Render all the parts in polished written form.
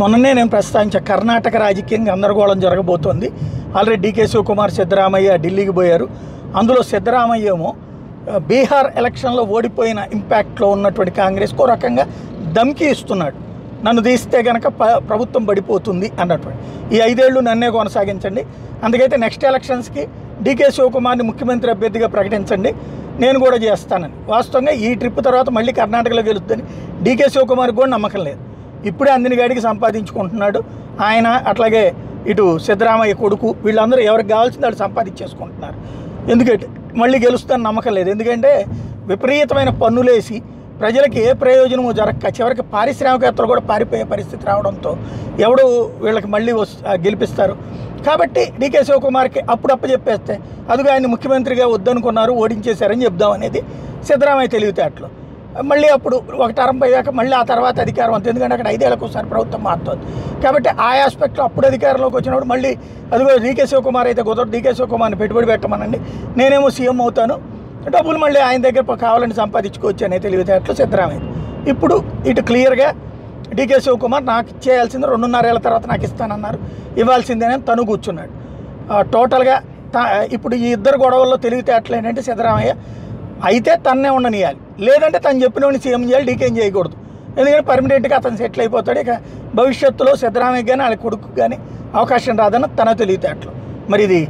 మొన్ననే నేను ప్రస్తావించా, కర్ణాటక రాజకీయం గందరగోళం జరగబోతోంది. ఆల్రెడీ డీకే శివకుమార్, సిద్ధరామయ్య ఢిల్లీకి పోయారు. అందులో సిద్ధరామయ్య ఏమో బీహార్ ఎలక్షన్లో ఓడిపోయిన ఇంపాక్ట్లో ఉన్నటువంటి కాంగ్రెస్కు ఒక రకంగా ధమ్కి ఇస్తున్నాడు. నన్ను తీస్తే కనుక ప్రభుత్వం పడిపోతుంది అన్నటువంటి. ఈ 5 ఏళ్ళు నన్నే కొనసాగించండి, అందుకైతే నెక్స్ట్ ఎలక్షన్స్కి డీకే శివకుమార్ని ముఖ్యమంత్రి అభ్యర్థిగా ప్రకటించండి, నేను కూడా చేస్తానని. వాస్తవంగా ఈ ట్రిప్ తర్వాత మళ్ళీ కర్ణాటకలో గెలుస్తుందని డీకే శివకుమార్కి కూడా నమ్మకం లేదు. ఇప్పుడే అందిన గాడికి సంపాదించుకుంటున్నాడు ఆయన. అట్లాగే ఇటు సిద్ధరామయ్య కొడుకు, వీళ్ళందరూ ఎవరికి కావాల్సింది వాళ్ళు సంపాదించేసుకుంటున్నారు. ఎందుకంటే మళ్ళీ గెలుస్తాను నమ్మకం లేదు. ఎందుకంటే విపరీతమైన పన్నులేసి ప్రజలకు ఏ ప్రయోజనము జరగక చివరికి పారిశ్రామికవేత్తలు కూడా పారిపోయే పరిస్థితి రావడంతో ఎవడు వీళ్ళకి మళ్ళీ గెలిపిస్తారు. కాబట్టి డీకే శివకుమార్కి అప్పుడు చెప్పేస్తే అదిగా ఆయన ముఖ్యమంత్రిగా వద్దనుకున్నారు, ఓడించేశారని చెప్దామనేది సిద్ధరామయ్య తెలివితేటలు. మళ్ళీ అప్పుడు ఒక టర్మ్ పోయాక మళ్ళీ ఆ తర్వాత అధికారం అంత, ఎందుకంటే అక్కడ 5 ఏళ్ళకు ఒకసారి ప్రభుత్వం మారుతుంది. కాబట్టి ఆ ఆస్పెక్ట్లో అప్పుడు అధికారంలోకి వచ్చినప్పుడు మళ్ళీ అదిగో డీకే శివకుమార్ అయితే కుదరదు, డీకే శివకుమార్ని పెట్టుబడి పెట్టమనండి, నేనేమో సీఎం అవుతాను, డబ్బులు మళ్ళీ ఆయన దగ్గర కావాలని సంపాదించుకోవచ్చు అనే తెలివితేటలు సిద్ధరామయ్య. ఇప్పుడు ఇటు క్లియర్గా డీకే శివకుమార్ నాకు ఇచ్చేయాల్సింది 2.5 ఏళ్ల తర్వాత నాకు ఇస్తానన్నారు, ఇవ్వాల్సిందేనని తను కూర్చున్నాడు. టోటల్గా ఇప్పుడు ఈ ఇద్దరు గొడవల్లో తెలివితేటలు ఏంటంటే సిద్ధరామయ్య అయితే తన్నే ఉండనియాలి, లేదంటే తను చెప్పినోడిని సీఎం చేయాలి, డీకేం చేయకూడదు. ఎందుకంటే పర్మనెంట్గా అతను సెటిల్ అయిపోతాడు. ఇక భవిష్యత్తులో సిద్ధరామయ్య కానీ వాళ్ళ కొడుకు కానీ అవకాశం రాదన్న తన తెలివితేటలు. మరి ఇది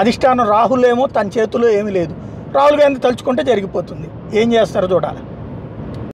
అధిష్టానం రాహుల్ ఏమో తన చేతిలో ఏమీ లేదు, రాహుల్ గాంధీ తలుచుకుంటే జరిగిపోతుంది. ఏం చేస్తారో చూడాలి.